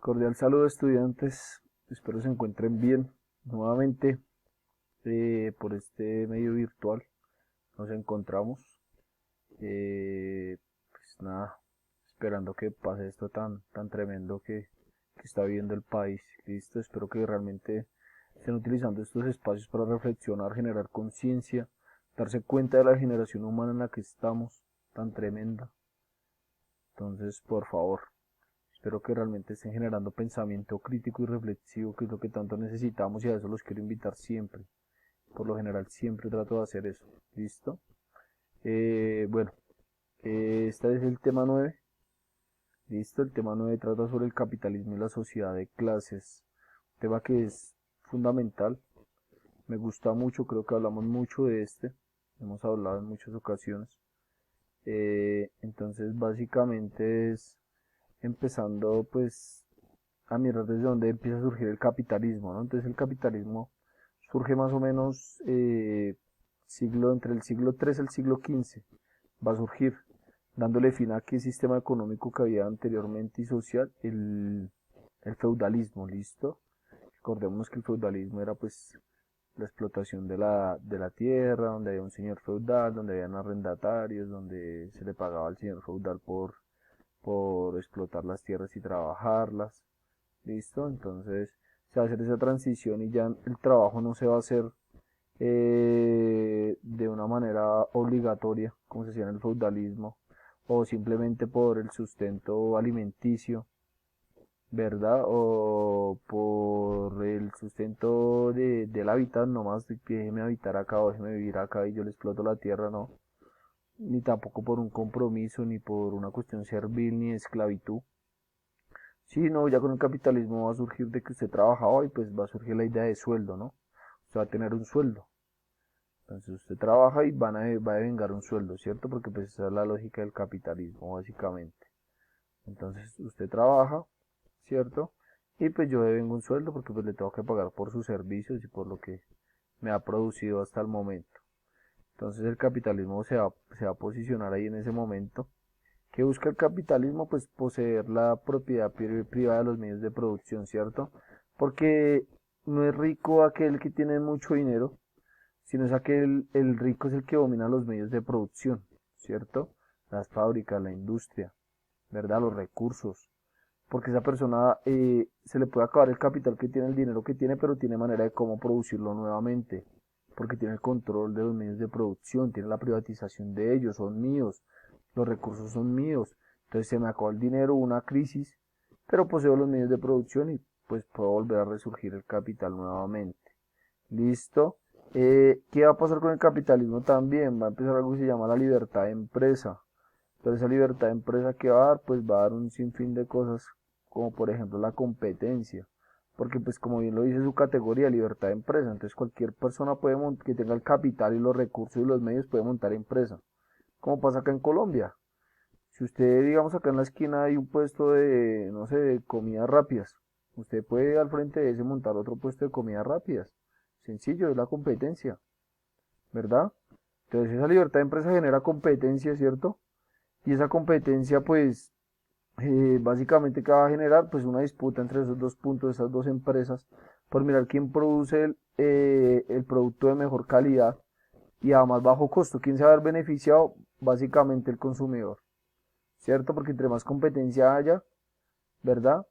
Cordial saludo, estudiantes, espero se encuentren bien. Nuevamente, por este medio virtual nos encontramos. Pues nada, esperando que pase esto tan tremendo que está viviendo el país. Listo, espero que realmente estén utilizando estos espacios para reflexionar, generar conciencia, darse cuenta de la generación humana en la que estamos, tan tremenda. Entonces, por favor, espero que realmente estén generando pensamiento crítico y reflexivo, que es lo que tanto necesitamos, y a eso los quiero invitar siempre. Por lo general siempre trato de hacer eso. ¿Listo? Bueno, este es el tema 9. ¿Listo? El tema 9 trata sobre el capitalismo y la sociedad de clases. Un tema que es fundamental. Me gusta mucho, creo que hablamos mucho de este. Hemos hablado en muchas ocasiones. Entonces básicamente es empezando pues a mirar desde dónde empieza a surgir el capitalismo, ¿no? Entonces el capitalismo surge más o menos entre el siglo XIII al siglo XV, va a surgir, dándole fin a aquel sistema económico que había anteriormente y social, el feudalismo, ¿listo? Recordemos que el feudalismo era pues la explotación de la tierra, donde había un señor feudal, donde habían arrendatarios, donde se le pagaba al señor feudal por explotar las tierras y trabajarlas. ¿Listo? Entonces se va a hacer esa transición y ya el trabajo no se va a hacer de una manera obligatoria, como se hacía en el feudalismo, o simplemente por el sustento alimenticio, ¿verdad? O por el sustento del hábitat, nomás de que déjeme habitar acá o déjeme vivir acá y yo le exploto la tierra, no. Ni tampoco por un compromiso, ni por una cuestión servil, ni de esclavitud. Sí, no, ya con el capitalismo va a surgir de que usted trabaja hoy, pues va a surgir la idea de sueldo, ¿no? Usted va a tener un sueldo. Entonces usted trabaja y va a vengar un sueldo, ¿cierto? Porque pues esa es la lógica del capitalismo, básicamente. Entonces usted trabaja, ¿cierto? Y pues yo devengo un sueldo porque pues le tengo que pagar por sus servicios y por lo que me ha producido hasta el momento. Entonces el capitalismo se va a posicionar ahí en ese momento. ¿Qué busca el capitalismo? Pues poseer la propiedad privada de los medios de producción, ¿cierto? Porque no es rico aquel que tiene mucho dinero, sino es aquel, el rico es el que domina los medios de producción, ¿cierto? Las fábricas, la industria, ¿verdad? Los recursos. Porque esa persona se le puede acabar el capital que tiene, el dinero que tiene, pero tiene manera de cómo producirlo nuevamente. Porque tiene el control de los medios de producción, tiene la privatización de ellos, son míos, los recursos son míos. Entonces se me acabó el dinero, una crisis, pero poseo los medios de producción y pues puedo volver a resurgir el capital nuevamente. ¿Listo? ¿Qué va a pasar con el capitalismo también? Va a empezar algo que se llama la libertad de empresa. Pero esa libertad de empresa que va a dar, pues va a dar un sinfín de cosas, como por ejemplo la competencia. Porque pues como bien lo dice su categoría, libertad de empresa, entonces cualquier persona que tenga el capital y los recursos y los medios puede montar empresa. Como pasa acá en Colombia. Si usted, digamos, acá en la esquina hay un puesto de, no sé, de comidas rápidas, usted puede al frente de ese montar otro puesto de comidas rápidas. Sencillo, es la competencia, ¿verdad? Entonces esa libertad de empresa genera competencia, ¿cierto? Y esa competencia, pues, básicamente, ¿qué va a generar? Pues una disputa entre esos dos puntos, esas dos empresas, por mirar quién produce el producto de mejor calidad y a más bajo costo. ¿Quién se va a ver beneficiado? Básicamente el consumidor, ¿cierto? Porque entre más competencia haya, ¿verdad?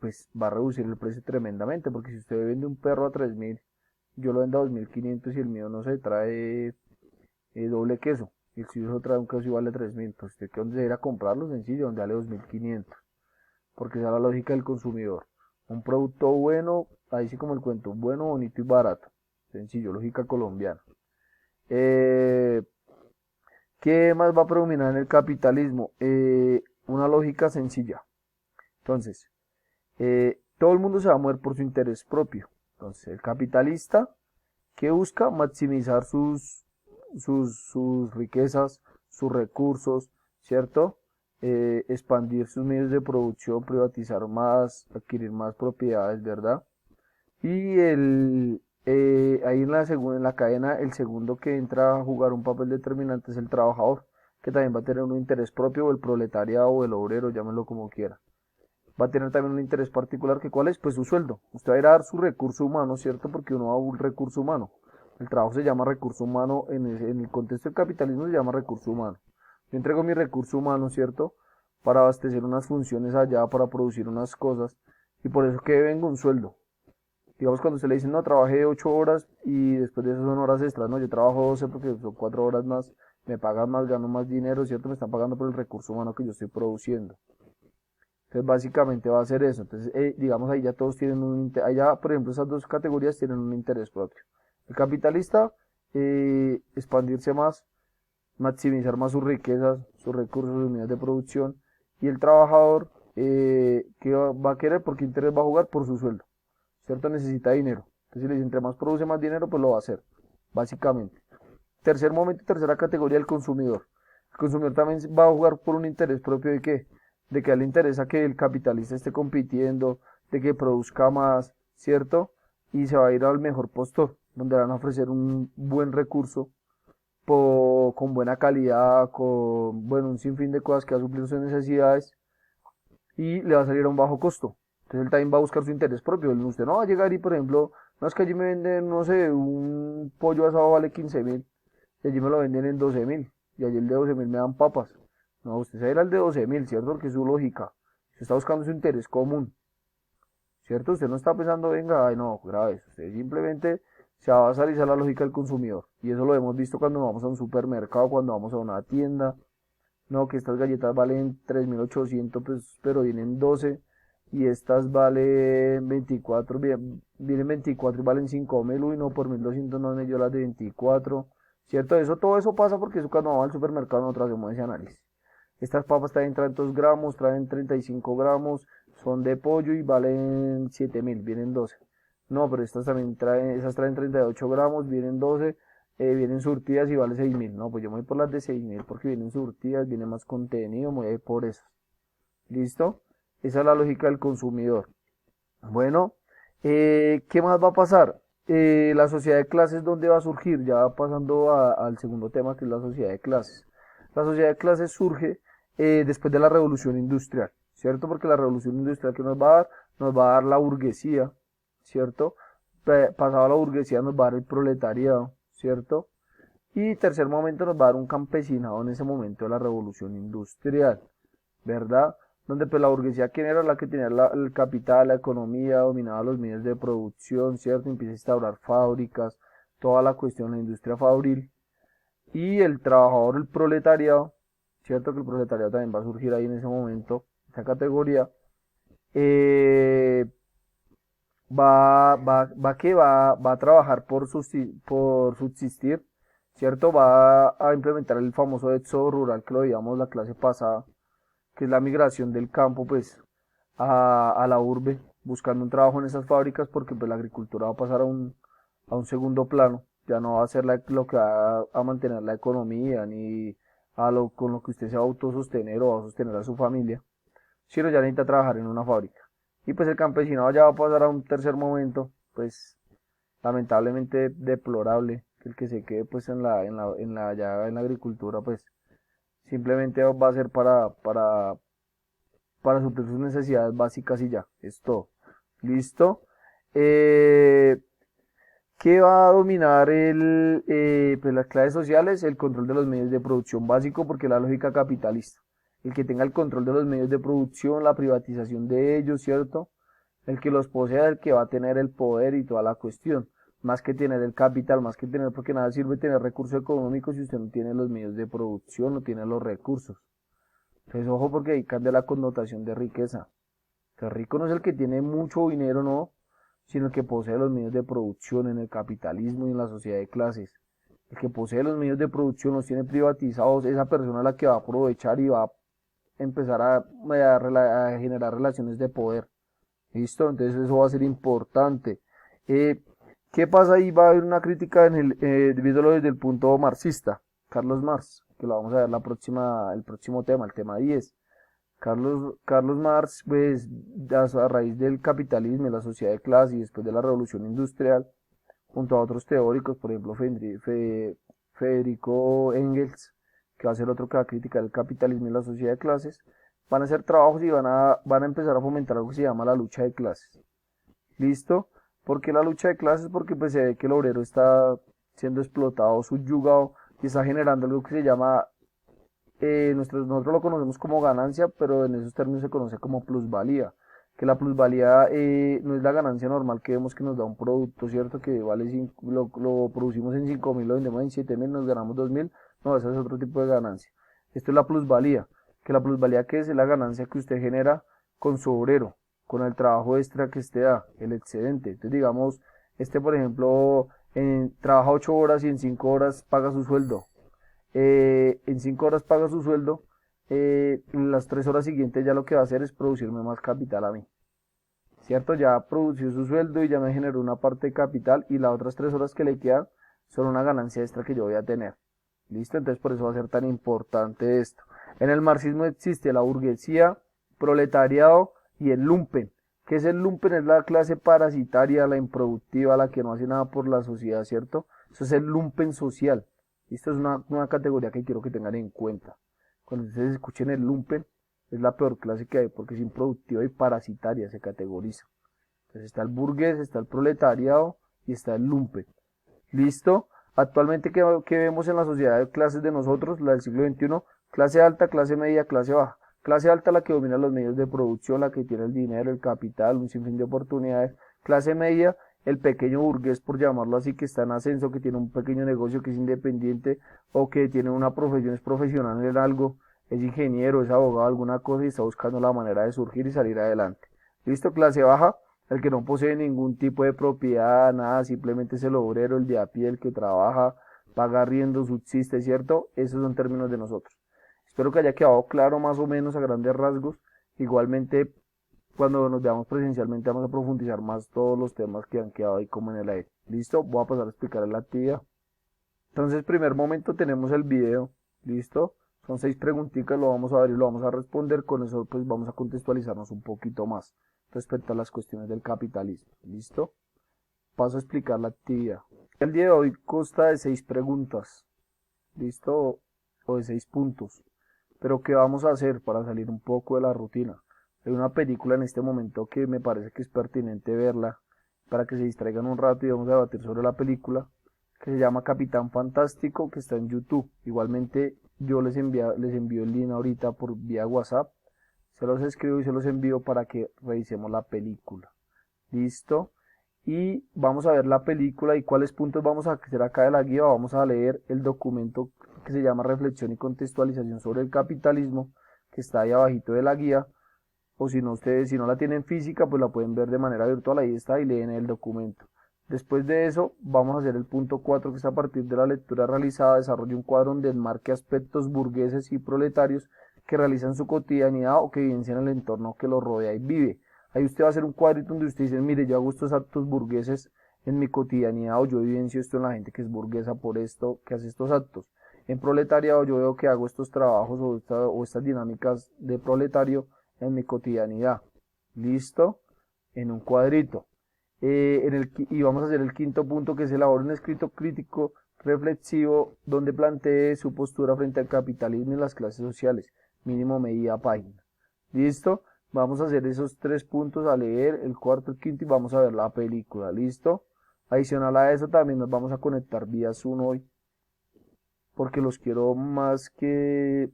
Pues va a reducir el precio tremendamente, porque si usted vende un perro a 3.000, yo lo vendo a 2.500 y el mío no se trae doble queso. Y el suyo trae un queso igual de 3.000. Pues usted que dónde se irá a comprarlo, sencillo, donde vale 2.500. Porque esa es la lógica del consumidor. Un producto bueno, ahí sí como el cuento, bueno, bonito y barato. Sencillo, lógica colombiana. Eh, ¿Qué más va a predominar en el capitalismo? Una lógica sencilla. Entonces, todo el mundo se va a mover por su interés propio. Entonces, el capitalista que busca maximizar sus riquezas, sus recursos, ¿cierto? Expandir sus medios de producción, privatizar más, adquirir más propiedades, ¿verdad? Y ahí en la cadena, el segundo que entra a jugar un papel determinante es el trabajador, que también va a tener un interés propio, o el proletariado, o el obrero, llámenlo como quiera. va a tener también un interés particular, que ¿cuál es? Pues su sueldo. Usted va a ir a dar su recurso humano, ¿cierto? Porque uno va a un recurso humano. El trabajo se llama recurso humano, en el contexto del capitalismo se llama recurso humano. Yo entrego mi recurso humano, ¿cierto? Para abastecer unas funciones allá, para producir unas cosas, y por eso que vengo un sueldo. Digamos, cuando usted le dice, no, trabajé 8 horas y después de eso son horas extras, no, yo trabajo 12 porque son 4 horas más, me pagan más, gano más dinero, ¿cierto? Me están pagando por el recurso humano que yo estoy produciendo. Entonces, básicamente va a ser eso. Entonces, digamos, ahí ya todos tienen un interés, ahí ya, por ejemplo, esas dos categorías tienen un interés propio. El capitalista, expandirse más, maximizar más sus riquezas, sus recursos, sus unidades de producción, y el trabajador, ¿qué va a querer? ¿Por qué interés va a jugar? Por su sueldo, ¿cierto? Necesita dinero. Entonces, si le dice, entre más produce más dinero, pues lo va a hacer, básicamente. Tercer momento, tercera categoría, el consumidor. El consumidor también va a jugar por un interés propio de qué, de que a él le interesa que el capitalista esté compitiendo, de que produzca más, ¿cierto? Y se va a ir al mejor postor, donde le van a ofrecer un buen recurso con buena calidad, con, bueno, un sinfín de cosas que va a suplir sus necesidades y le va a salir a un bajo costo. Entonces él también va a buscar su interés propio. Usted no va a llegar y, por ejemplo, no es que allí me venden, no sé, un pollo asado vale 15.000 y allí me lo venden en 12.000 y allí el de 12.000 me dan papas. No, usted se va a ir al de 12.000, ¿cierto? Porque es su lógica. Usted está buscando su interés común, ¿cierto? Usted no está pensando, venga, ay no, grave, usted simplemente se va a basar y esa es la lógica del consumidor. Y eso lo hemos visto cuando vamos a un supermercado, cuando vamos a una tienda. No, que estas galletas valen 3.800, pues, pero vienen 12 y estas valen 24, vienen 24 y valen 5.000, uy, no, por 1.200 no me dio las de 24, ¿cierto? Todo eso pasa porque eso cuando vamos al supermercado nosotros hacemos ese análisis. Estas papas traen tantos gramos, traen 35 gramos, son de pollo y valen 7.000, vienen 12. No, pero estas también traen, esas traen 38 gramos, vienen 12, vienen surtidas y vale 6.000. No, pues yo me voy por las de 6.000 porque vienen surtidas, viene más contenido, me voy a ir por esas. ¿Listo? Esa es la lógica del consumidor. Bueno, ¿qué más va a pasar? La sociedad de clases, ¿dónde va a surgir? Ya pasando al segundo tema, que es la sociedad de clases. La sociedad de clases surge después de la revolución industrial, ¿cierto? Porque la revolución industrial que nos va a dar la burguesía, ¿cierto? Pasado a la burguesía nos va a dar el proletariado, ¿cierto? Y tercer momento nos va a dar un campesinado en ese momento de la revolución industrial, ¿verdad? Donde pues la burguesía, ¿quién era la que tenía el capital, la economía, dominaba los medios de producción, ¿cierto? Empieza a instaurar fábricas, toda la cuestión de la industria fabril. Y el trabajador, el proletariado, ¿cierto? Que el proletariado también va a surgir ahí en ese momento, esa categoría, eh, va a trabajar por subsistir, ¿cierto? Va a implementar el famoso éxodo rural que lo veíamos la clase pasada, que es la migración del campo, pues, a la urbe, buscando un trabajo en esas fábricas, porque pues la agricultura va a pasar a un segundo plano, ya no va a ser lo que va a mantener la economía, ni con lo que usted se va a autosostener o va a sostener a su familia, sino ya necesita trabajar en una fábrica. Y pues el campesinado ya va a pasar a un tercer momento, pues lamentablemente deplorable, que el que se quede pues ya en la agricultura, pues simplemente va a ser para suplir sus necesidades básicas y ya, es todo. ¿Listo? Eh, ¿Qué va a dominar pues las clases sociales? El control de los medios de producción básico, porque la lógica capitalista. El que tenga el control de los medios de producción, la privatización de ellos, ¿cierto? El que los posea, el que va a tener el poder y toda la cuestión. Más que tener el capital, más que tener, porque nada sirve tener recursos económicos si usted no tiene los medios de producción, no tiene los recursos. Entonces, ojo, porque ahí cambia la connotación de riqueza. Que rico no es el que tiene mucho dinero, no, sino el que posee los medios de producción en el capitalismo y en la sociedad de clases. El que posee los medios de producción los tiene privatizados, esa persona es la que va a aprovechar y va a empezar a generar relaciones de poder. ¿Listo? Entonces eso va a ser importante. Eh, ¿Qué pasa ahí? Va a haber una crítica viéndolo desde el punto marxista, Carlos Marx, que lo vamos a ver el próximo tema, el tema 10. Carlos Marx, pues, a raíz del capitalismo y la sociedad de clase y después de la revolución industrial, junto a otros teóricos, por ejemplo, Federico Engels, que va a ser otro que va a criticar el capitalismo y la sociedad de clases, van a hacer trabajos y van a empezar a fomentar algo que se llama la lucha de clases. ¿Listo? ¿Por qué la lucha de clases? Porque pues se ve que el obrero está siendo explotado, subyugado y está generando algo que se llama, nosotros lo conocemos como ganancia, pero en esos términos se conoce como plusvalía. Que la plusvalía no es la ganancia normal que vemos que nos da un producto, ¿cierto? Que vale lo producimos en 5.000, lo vendemos en 7.000, nos ganamos 2.000. No, ese es otro tipo de ganancia. Esto es la plusvalía. Que la plusvalía que es la ganancia que usted genera con su obrero, con el trabajo extra que usted da, el excedente. Entonces, digamos, por ejemplo, trabaja 8 horas y en 5 horas paga su sueldo. En 5 horas paga su sueldo. Las 3 horas siguientes ya lo que va a hacer es producirme más capital a mí. ¿Cierto? Ya produció su sueldo y ya me generó una parte de capital y las otras 3 horas que le quedan son una ganancia extra que yo voy a tener. ¿Listo? Entonces por eso va a ser tan importante esto. En el marxismo existe la burguesía, proletariado y el lumpen. ¿Qué es el lumpen? Es la clase parasitaria, la improductiva, la que no hace nada por la sociedad, ¿cierto? Eso es el lumpen social. Esto es una categoría que quiero que tengan en cuenta. Cuando ustedes escuchen el lumpen, es la peor clase que hay porque es improductiva y parasitaria, se categoriza. Entonces está el burgués, está el proletariado y está el lumpen. ¿Listo? Actualmente, ¿qué vemos en la sociedad de clases de nosotros, la del siglo XXI? Clase alta, clase media, clase baja. Clase alta, la que domina los medios de producción, la que tiene el dinero, el capital, un sinfín de oportunidades. Clase media, el pequeño burgués, por llamarlo así, que está en ascenso, que tiene un pequeño negocio, que es independiente o que tiene una profesión, es profesional en algo, es ingeniero, es abogado, alguna cosa y está buscando la manera de surgir y salir adelante. ¿Listo? Clase baja, el que no posee ningún tipo de propiedad, nada, simplemente es el obrero, el de a pie, el que trabaja, paga arriendo, subsiste, ¿cierto? Esos son términos de nosotros. Espero que haya quedado claro más o menos a grandes rasgos. Igualmente, cuando nos veamos presencialmente vamos a profundizar más todos los temas que han quedado ahí como en el aire. ¿Listo? Voy a pasar a explicar la actividad. Entonces, primer momento tenemos el video. ¿Listo? Son 6 preguntitas, lo vamos a ver y lo vamos a responder. Con eso pues vamos a contextualizarnos un poquito más respecto a las cuestiones del capitalismo. ¿Listo? Paso a explicar la actividad. El día de hoy consta de 6 preguntas. ¿Listo? O de 6 puntos. Pero ¿qué vamos a hacer para salir un poco de la rutina? Hay una película en este momento que me parece que es pertinente verla para que se distraigan un rato y vamos a debatir sobre la película, que se llama Capitán Fantástico, que está en YouTube. Igualmente yo les envío el link ahorita por vía WhatsApp. Se los escribo y se los envío para que revisemos la película. ¿Listo? Y vamos a ver la película y cuáles puntos vamos a hacer acá de la guía. Vamos a leer el documento que se llama Reflexión y Contextualización sobre el Capitalismo, que está ahí abajito de la guía. O si no, ustedes, si no la tienen física, pues la pueden ver de manera virtual, ahí está, y leen el documento. Después de eso, vamos a hacer el punto 4, que es a partir de la lectura realizada, desarrolle un cuadro donde enmarque aspectos burgueses y proletarios que realizan su cotidianidad o que evidencian el entorno que lo rodea y vive. Ahí usted va a hacer un cuadrito donde usted dice, mire, yo hago estos actos burgueses en mi cotidianidad, o yo evidencio esto en la gente que es burguesa por esto, que hace estos actos. En proletariado yo veo que hago estos trabajos o estas dinámicas de proletario en mi cotidianidad. ¿Listo? En un cuadrito. Y vamos a hacer el quinto punto, que es elaborar un escrito crítico reflexivo donde plantee su postura frente al capitalismo y las clases sociales, mínimo media página. ¿Listo? Vamos a hacer esos 3 puntos, a leer el cuarto, el quinto y vamos a ver la película. ¿Listo? Adicional a eso también nos vamos a conectar vía Zoom hoy, porque los quiero más que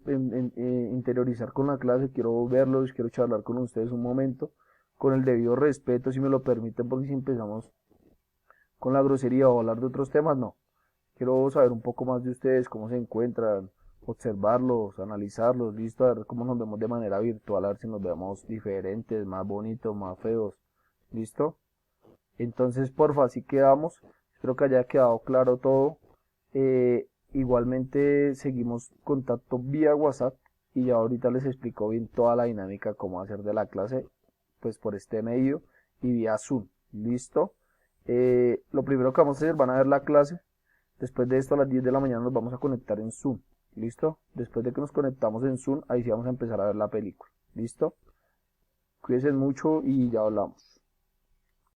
interiorizar con la clase, quiero verlos, quiero charlar con ustedes un momento, con el debido respeto, si me lo permiten, porque si empezamos con la grosería o hablar de otros temas, no. Quiero saber un poco más de ustedes, cómo se encuentran, observarlos, analizarlos, listo, a ver cómo nos vemos de manera virtual, a ver si nos vemos diferentes, más bonitos, más feos, listo. Entonces, porfa, así quedamos. Espero que haya quedado claro todo. Igualmente seguimos contacto vía WhatsApp y ya ahorita les explico bien toda la dinámica, cómo hacer de la clase, pues por este medio y vía Zoom. ¿Listo? Lo primero que vamos a hacer, van a ver la clase. Después de esto, a las 10 de la mañana nos vamos a conectar en Zoom. ¿Listo? Después de que nos conectamos en Zoom, ahí sí vamos a empezar a ver la película. ¿Listo? Cuídense mucho y ya hablamos.